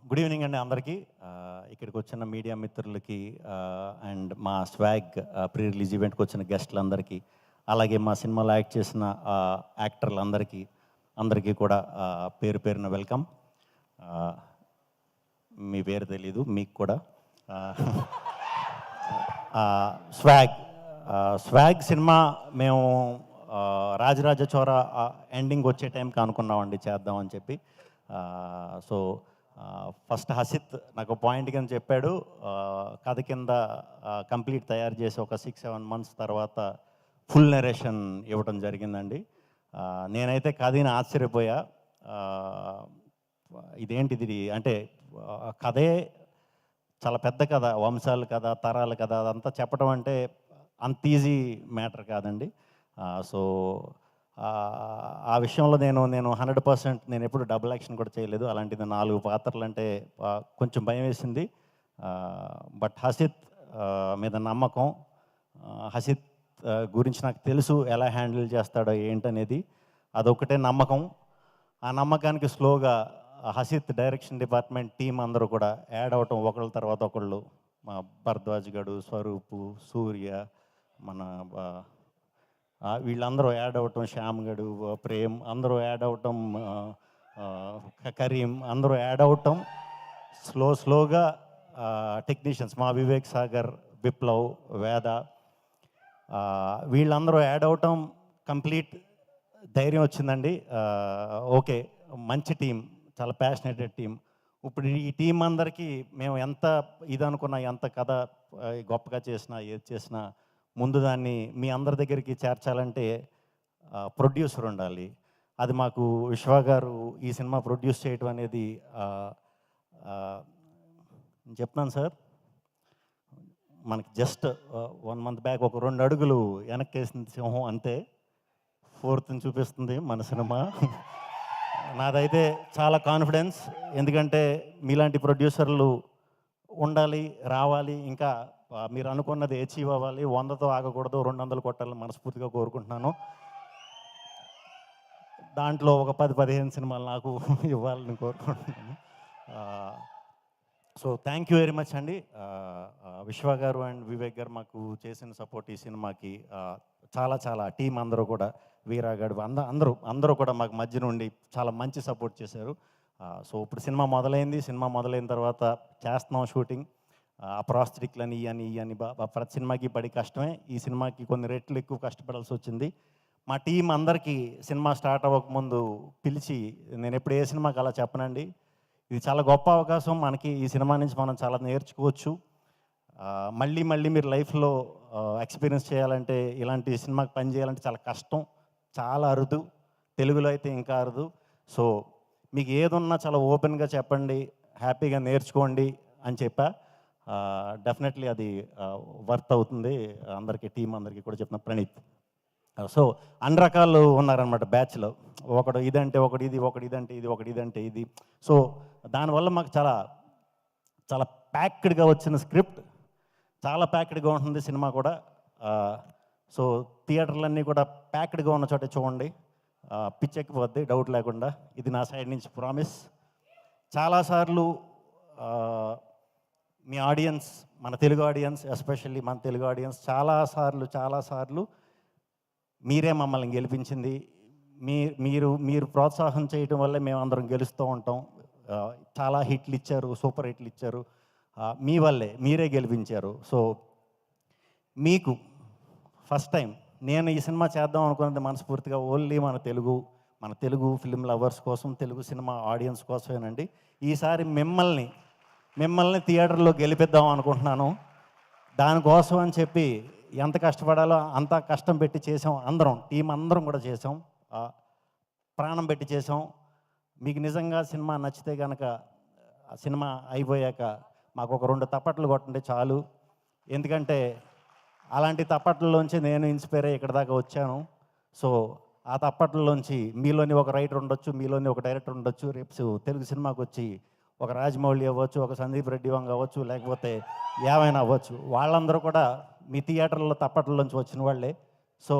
Good evening అండి అందరికీ. ఇక్కడికి వచ్చిన మీడియా మిత్రులకి అండ్ మా స్వాగ్ ప్రీ రిలీజ్ ఈవెంట్కి వచ్చిన గెస్టులందరికీ, అలాగే మా సినిమాలో యాక్ట్ చేసిన అందరికీ కూడా పేరు పేరున వెల్కమ్. మీ పేరు తెలీదు మీకు కూడా. స్వాగ్ సినిమా మేము రాజరాజ చోర ఎండింగ్ వచ్చే టైంకి అనుకున్నామండి చేద్దామని చెప్పి. సో ఫస్ట్ హసిత్ నాకు పాయింట్ కింద చెప్పాడు, కథ కింద కంప్లీట్ తయారు చేసి ఒక 6-7 months తర్వాత ఫుల్ నెరేషన్ ఇవ్వడం జరిగిందండి. నేనైతే కథని ఆశ్చర్యపోయా. ఇదేంటిది అంటే కథే చాలా పెద్ద కథ, వంశాల కథ, తరాల కథ, అదంతా చెప్పడం అంటే అంత ఈజీ మ్యాటర్ కాదండి. సో ఆ విషయంలో నేను 100% నేను ఎప్పుడు డబుల్ యాక్షన్ కూడా చేయలేదు. అలాంటిది 4 పాత్రలు అంటే కొంచెం భయం వేసింది. బట్ హసిత్ మీద నమ్మకం, హసిత్ గురించి నాకు తెలుసు ఎలా హ్యాండిల్ చేస్తాడో ఏంటనేది, అదొకటే నమ్మకం. ఆ నమ్మకానికి స్లోగా హసిత్ డైరెక్షన్ డిపార్ట్మెంట్ టీం అందరూ కూడా యాడ్ అవటం, ఒకళ్ళ తర్వాత ఒకళ్ళు. మా భరద్వాజ్ గడు, స్వరూపు, సూర్య, మన వీళ్ళందరూ యాడ్ అవటం, శ్యామ్ గడు, ప్రేమ్ అందరూ యాడ్ అవటం, కరీం అందరూ యాడ్ అవటం, స్లోగా టెక్నీషియన్స్ మా వివేక్ సాగర్, విప్లవ్, వేద వీళ్ళందరూ యాడ్ అవటం, కంప్లీట్ ధైర్యం వచ్చిందండి. ఓకే, మంచి టీం, చాలా ప్యాషనేటెడ్ టీం. ఇప్పుడు ఈ టీం అందరికీ మేము ఎంత అనుకున్నా, ఎంత కథ గొప్పగా చేసినా, ఏది చేసినా ముందు దాన్ని మీ అందరి దగ్గరికి చేర్చాలంటే ప్రొడ్యూసర్ ఉండాలి. అది మాకు విశ్వ గారు ఈ సినిమా ప్రొడ్యూస్ చేయడం అనేది చెప్తున్నాను సార్, మనకి జస్ట్ 1 month బ్యాక్ ఒక 2 అడుగులు వెనక్కేసింది సింహం, అంతే 4th చూపిస్తుంది మన సినిమా. నాదైతే చాలా కాన్ఫిడెన్స్, ఎందుకంటే మీలాంటి ప్రొడ్యూసర్లు ఉండాలి, రావాలి, ఇంకా మీరు అనుకున్నది అచీవ్ అవ్వాలి. 100తో ఆగకూడదు, 200 కొట్టాలని మనస్ఫూర్తిగా కోరుకుంటున్నాను. దాంట్లో ఒక 10-15 సినిమాలు నాకు ఇవ్వాలని కోరుకుంటున్నాను. So thank you very much అండి. విశ్వ గారు అండ్ వివేక్ గారు మాకు చేసిన సపోర్ట్ ఈ సినిమాకి చాలా టీం అందరూ కూడా, వీరాగడు అందరూ కూడా మాకు మధ్య నుండి చాలా మంచి సపోర్ట్ చేశారు. సో ఇప్పుడు సినిమా మొదలైంది. సినిమా మొదలైన తర్వాత చేస్తున్నాం షూటింగ్. ఆ ప్రాస్థెటిక్లని ఇవని ప్రతి సినిమాకి పడి కష్టమే. ఈ సినిమాకి కొన్ని రెట్లు ఎక్కువ కష్టపడాల్సి వచ్చింది. మా టీం అందరికీ సినిమా స్టార్ట్ అవ్వకముందు పిలిచి, నేను ఎప్పుడు ఏ సినిమాకి అలా చెప్పనండి, ఇది చాలా గొప్ప అవకాశం మనకి. ఈ సినిమా నుంచి మనం చాలా నేర్చుకోవచ్చు. మళ్ళీ మీరు లైఫ్లో ఎక్స్పీరియన్స్ చేయాలంటే, ఇలాంటి సినిమాకి పని చేయాలంటే చాలా కష్టం, చాలా అరుదు, తెలుగులో అయితే ఇంకా అరుదు. సో మీకు ఏదున్నా చాలా ఓపెన్గా చెప్పండి, హ్యాపీగా నేర్చుకోండి అని చెప్పా. డెఫినెట్లీ అది వర్త్ అవుతుంది అందరికీ, టీం అందరికీ కూడా చెప్తున్నా. ప్రణీత్. సో అన్ని రకాలు ఉన్నారనమాట బ్యాచ్లో. ఒకడు ఇదంటే ఒకటి ఇది, ఒకటి ఇదంటే ఇది, ఒకటి ఇదంటే ఇది. సో దానివల్ల మాకు చాలా ప్యాక్డ్గా వచ్చిన స్క్రిప్ట్, చాలా ప్యాక్డ్గా ఉంటుంది సినిమా కూడా. సో థియేటర్లన్నీ కూడా ప్యాక్డ్గా ఉన్న చోట చూడండి, పిచ్చెక్కిపోద్ది డౌట్ లేకుండా. ఇది నా సైడ్ నుంచి ప్రామిస్. చాలాసార్లు మీ ఆడియన్స్, మన తెలుగు ఆడియన్స్, ఎస్పెషల్లీ మన తెలుగు ఆడియన్స్ చాలాసార్లు మీరే మమ్మల్ని గెలిపించింది. మీరు ప్రోత్సాహం చేయటం వల్లే మేము అందరం గెలుస్తూ ఉంటాం. చాలా హిట్లు ఇచ్చారు, సూపర్ హిట్లు ఇచ్చారు, మీ వల్లే, మీరే గెలిపించారు. సో మీకు ఫస్ట్ టైం నేను ఈ సినిమా చేద్దాం అనుకున్నది మనస్ఫూర్తిగా ఓన్లీ మన తెలుగు ఫిల్మ్ లవర్స్ కోసం, తెలుగు సినిమా ఆడియన్స్ కోసమేనండి. ఈసారి మిమ్మల్ని థియేటర్లో గెలిపిద్దాం అనుకుంటున్నాను. దానికోసం అని చెప్పి ఎంత కష్టపడాలో అంత కష్టం పెట్టి చేసాం. టీం అందరం కూడా చేసాం, ప్రాణం పెట్టి చేసాం. మీకు నిజంగా సినిమా నచ్చితే కనుక, సినిమా అయిపోయాక మాకు ఒక 2 తప్పట్లు కొట్టండి చాలు. ఎందుకంటే అలాంటి తప్పట్లలోంచి నేను ఇన్స్పైర్ అయ్యి ఇక్కడ దాకా వచ్చాను. సో ఆ తప్పట్లలోంచి మీలోని ఒక రైటర్ ఉండొచ్చు, మీలోని ఒక డైరెక్టర్ ఉండొచ్చు. రేపు తెలుగు సినిమాకి వచ్చి ఒక రాజమౌళి అవ్వచ్చు, ఒక సందీప్ రెడ్డి వంగ అవ్వచ్చు, లేకపోతే ఏమైనా అవ్వచ్చు. వాళ్ళందరూ కూడా మీ థియేటర్లో తప్పట్లలోంచి వచ్చిన వాళ్ళే. సో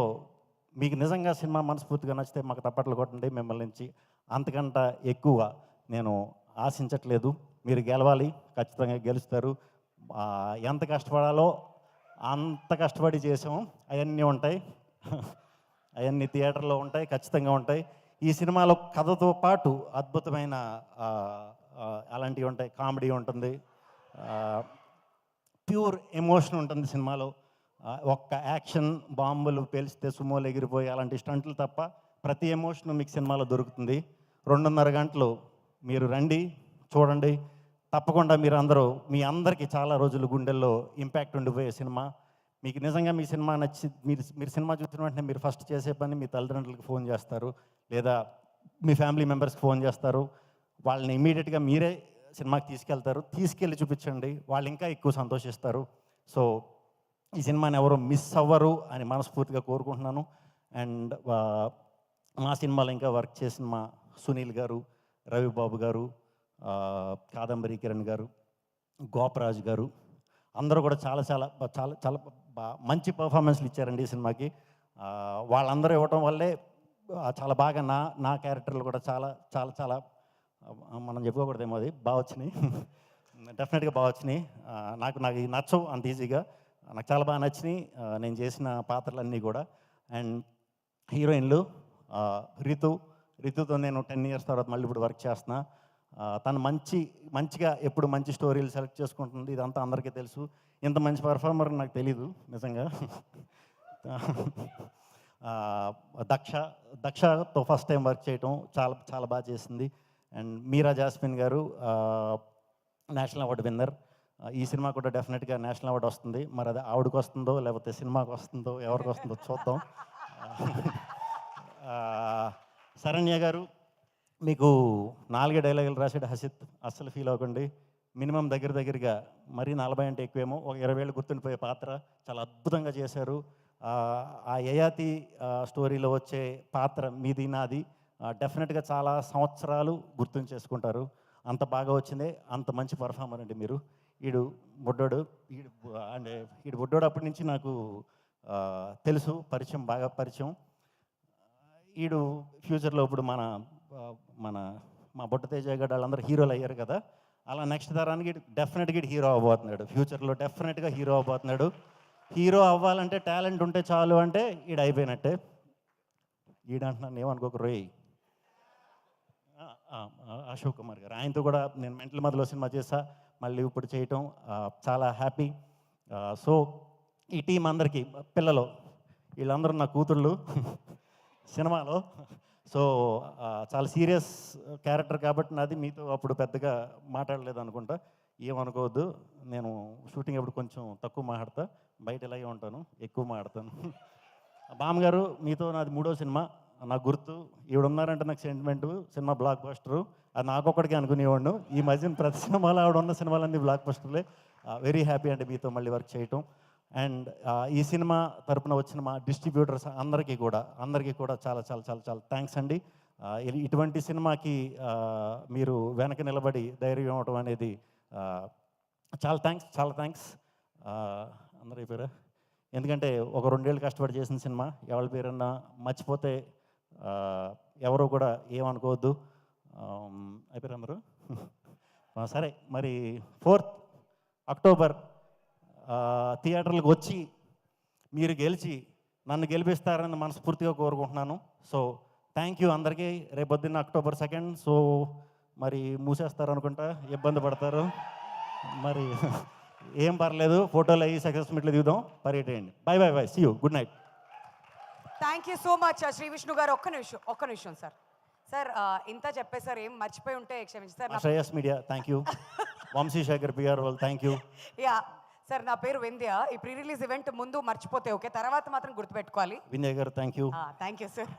మీకు నిజంగా సినిమా మనస్ఫూర్తిగా నచ్చితే మాకు తప్పట్లు కొట్టండి. మిమ్మల్ని నుంచి అంతకంటే ఎక్కువ నేను ఆశించట్లేదు. మీరు గెలవాలి, ఖచ్చితంగా గెలుస్తారు. ఎంత కష్టపడాలో అంత కష్టపడి చేసాము. అవన్నీ ఉంటాయి, అవన్నీ థియేటర్లో ఉంటాయి, ఖచ్చితంగా ఉంటాయి. ఈ సినిమాలో కథతో పాటు అద్భుతమైన అలాంటివి ఉంటాయి. కామెడీ ఉంటుంది, ప్యూర్ ఎమోషన్ ఉంటుంది సినిమాలో. ఒక్క యాక్షన్ బాంబులు పేలిస్తే సుమోలు ఎగిరిపోయి అలాంటి స్టంట్లు తప్ప ప్రతి ఎమోషన్ మీకు సినిమాలో దొరుకుతుంది. 2.5 గంటలు మీరు రండి, చూడండి. తప్పకుండా మీరు అందరూ, మీ అందరికీ చాలా రోజులు గుండెల్లో ఇంపాక్ట్ ఉండిపోయే సినిమా. మీకు నిజంగా మీ సినిమా నచ్చి మీరు సినిమా చూసిన వెంటనే మీరు ఫస్ట్ చేసే పని మీ తల్లిదండ్రులకు ఫోన్ చేస్తారు, లేదా మీ ఫ్యామిలీ మెంబర్స్కి ఫోన్ చేస్తారు. వాళ్ళని ఇమీడియట్గా మీరే సినిమాకి తీసుకెళ్ళి చూపించండి, వాళ్ళు ఇంకా ఎక్కువ సంతోషిస్తారు. సో ఈ సినిమాని ఎవరు మిస్ అవ్వరు అని మనస్ఫూర్తిగా కోరుకుంటున్నాను. అండ్ మా సినిమాలో ఇంకా వర్క్ చేసిన మా సునీల్ గారు, రవిబాబు గారు, కాదంబరి కిరణ్ గారు, గోపరాజు గారు అందరూ కూడా చాలా చాలా చాలా చాలా మంచి పర్ఫార్మెన్స్లు ఇచ్చారండి ఈ సినిమాకి. వాళ్ళందరూ ఇవ్వటం వల్లే చాలా బాగా నా క్యారెక్టర్లు కూడా చాలా చాలా చాలా మనం చెప్పుకోకూడదేమో, అది బాగా వచ్చినాయి. డెఫినెట్గా బాగా వచ్చినాయి. నాకు నచ్చవు అంత ఈజీగా, నాకు చాలా బాగా నచ్చినాయి నేను చేసిన పాత్రలన్నీ కూడా. అండ్ హీరోయిన్లు రితుతో నేను 10 years తర్వాత మళ్ళీ ఇప్పుడు వర్క్ చేస్తున్నా. తను మంచిగా ఎప్పుడు మంచి స్టోరీలు సెలెక్ట్ చేసుకుంటుంది, ఇదంతా అందరికీ తెలుసు. ఇంత మంచి పర్ఫార్మర్ నాకు తెలీదు నిజంగా. దక్షతో ఫస్ట్ టైం వర్క్ చేయటం చాలా చాలా బాగా చేసింది. అండ్ మీరా జాస్మిన్ గారు నేషనల్ అవార్డు విన్నర్. ఈ సినిమా కూడా డెఫినెట్గా నేషనల్ అవార్డు వస్తుంది. మరి అది ఆవిడకి వస్తుందో లేకపోతే సినిమాకి వస్తుందో ఎవరికి వస్తుందో చూద్దాం. శరణ్య గారు, మీకు 4 డైలాగులు రాసాడు హసిత్, అస్సలు ఫీల్ అవ్వకండి. మినిమం దగ్గరగా మరీ 40 అంటే ఎక్కువేమో, ఒక 20 ఏళ్ళు గుర్తుండిపోయే పాత్ర చాలా అద్భుతంగా చేశారు. ఆ యయాతి స్టోరీలో వచ్చే పాత్ర మీది నాది డెఫినెట్గా చాలా సంవత్సరాలు గుర్తుంచేసుకుంటారు. అంత బాగా వచ్చిందే, అంత మంచి పర్ఫార్మర్ అండి మీరు. ఈడు బుడ్డోడు అప్పటి నుంచి నాకు తెలుసు, బాగా పరిచయం. ఈడు ఫ్యూచర్లో ఇప్పుడు మా బొట్ట తేజ గారు వాళ్ళందరూ హీరోలు అయ్యారు కదా, అలా నెక్స్ట్ తరానికి డెఫినెట్గా హీరో అవ్వబోతున్నాడు. ఫ్యూచర్లో డెఫినెట్గా హీరో అవ్వబోతున్నాడు. హీరో అవ్వాలంటే టాలెంట్ ఉంటే చాలు అంటే ఈడు అయిపోయినట్టే. ఈడంటున్నాను ఏమనుకోక రోయ్, అశోక్ కుమార్ గారు, ఆయనతో కూడా నేను మెంటల్ మధ్యలో సినిమా చేశా, మళ్ళీ ఇప్పుడు చేయటం చాలా హ్యాపీ. సో ఈ టీం అందరికీ, పిల్లలు వీళ్ళందరూ నా కూతుళ్ళు సినిమాలో. సో చాలా సీరియస్ క్యారెక్టర్ కాబట్టి నాది, మీతో అప్పుడు పెద్దగా మాట్లాడలేదు అనుకుంటా, ఏమనుకోవద్దు. నేను షూటింగ్ అప్పుడు కొంచెం తక్కువ మాట్లాడతా, బయట ఇలాగే ఉంటాను, ఎక్కువ మాట్లాడతాను. బామ్మగారు, మీతో నాది 3వ సినిమా. నాకు గుర్తు ఈవిడ ఉన్నారంటే నాకు సెంటిమెంటు. సినిమా బ్లాక్ బస్టరు, అది నాకొక్కడికి అనుకునేవాడు. ఈ మధ్యన ప్రతి సినిమాలో ఆవిడ ఉన్న సినిమాలన్నీ బ్లాక్ బస్టర్లే. వెరీ హ్యాపీ అండి మీతో మళ్ళీ వర్క్ చేయటం. అండ్ ఈ సినిమా తరపున వచ్చిన మా డిస్ట్రిబ్యూటర్స్ అందరికీ కూడా చాలా చాలా చాలా చాలా థ్యాంక్స్ అండి. ఇటువంటి సినిమాకి మీరు వెనక నిలబడి ధైర్యం ఇవ్వటం అనేది చాలా థ్యాంక్స్. అందరూ అయిపోయారా? ఎందుకంటే ఒక 2 ఏళ్ళు కష్టపడి చేసిన సినిమా, ఎవరి పేరన్నా మర్చిపోతే ఎవరో కూడా ఏమనుకోవద్దు. అయిపోయారు అందరూ? సరే, మరి 4th అక్టోబర్ థియేటర్లకు వచ్చి మీరు గెలిచి నన్ను గెలిపిస్తారని మనస్ఫూర్తిగా కోరుకుంటున్నాను. సో థ్యాంక్ యూ అందరికీ. రేపొద్దున్న October 2nd. సో మరి మూసేస్తారు అనుకుంటా, ఇబ్బంది పడతారు, మరి ఏం పర్లేదు, ఫోటోలు అయ్యి సక్సెస్ మీట్లు దిగుదాం, పర్యటేయండి. Bye, see you, good night. Thank you so much Shri Vishnu garu. ఒక్క నిమిషం సార్, ఇంత చెప్పేసారు, ఏం మర్చిపోయి ఉంటే క్షమించారు. Shreyas media thank you, Vamsishekar PR వాళ్ళు థ్యాంక్ యూ. యా సార్, నా పేరు వింధ్య. ఈ ప్రీ రిలీజ్ ఈవెంట్ ముందు మర్చిపోతే ఓకే, తర్వాత మాత్రం గుర్తుపెట్టుకోవాలి. వింధ్య గారు thank you. Thank you sir.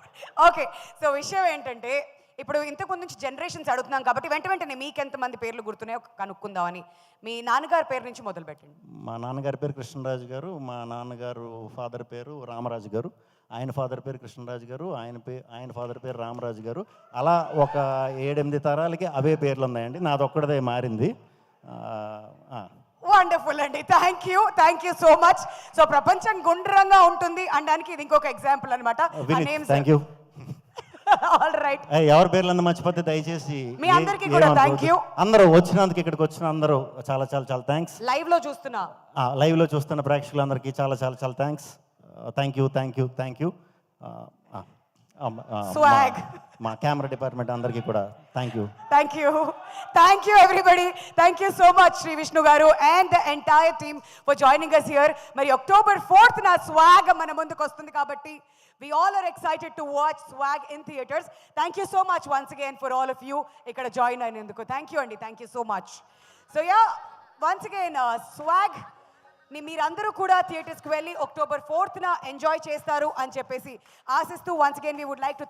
Okay, so విషయం ఏంటంటే, ఇప్పుడు ఇంతకు నుంచి జనరేషన్స్ అడుగుతున్నాం కాబట్టి వెంటనే మీకు ఎంతమంది పేర్లు గుర్తున్నాయో కనుక్కుందామని. మీ నాన్నగారి పేరు నుంచి మొదలు పెట్టండి. మా నాన్నగారి పేరు కృష్ణరాజు గారు, మా నాన్నగారు ఫాదర్ పేరు రామరాజు గారు, ఆయన ఫాదర్ పేరు కృష్ణరాజు గారు, ఆయన ఫాదర్ పేరు రామరాజు గారు. అలా ఒక 7-8 తరాలకి అవే పేర్లు ఉన్నాయండి, నాది ఒక్కడదే మారింది. వండర్ఫుల్ అండి, thank you so much. So ప్రపంచం గుండ్రంగా ఉంటుంది అనడానికి ఇది ఇంకొక ఎగ్జాంపుల్ అనమాట. Thank you. All right. ఎవరి పేర్లన్నా మర్చిపోతే దయచేసి మీ అందరికీ కూడా thank you. అందరూ వచ్చినందుకు, ఇక్కడికి వచ్చిన అందరూ చాలా చాలా చాలా థ్యాంక్స్. లైవ్ లో చూస్తున్నా, లైవ్లో చూస్తున్న ప్రేక్షకులందరికీ చాలా చాలా చాలా థ్యాంక్స్. Thank you. Swag. మా కెమెరా డిపార్ట్మెంట్ అందరికీ కూడా thank you. Thank you everybody. Thank you so much Sri Vishnu garu and the entire team for joining us here. మరి October 4th na swag మన ముందుకు వస్తుంది కాబట్టి we all are excited to watch swag in theaters. Thank you so much once again for all of you ఇక్కడ join అయినందుకు. Thank you అండి. Thank you so much. So yeah, once again swag ని మీరందరూ కూడా థియేటర్స్కి వెళ్ళి October 4th enjoy చేస్తారు అని చెప్పేసి ఆశిస్తూ once again we would like to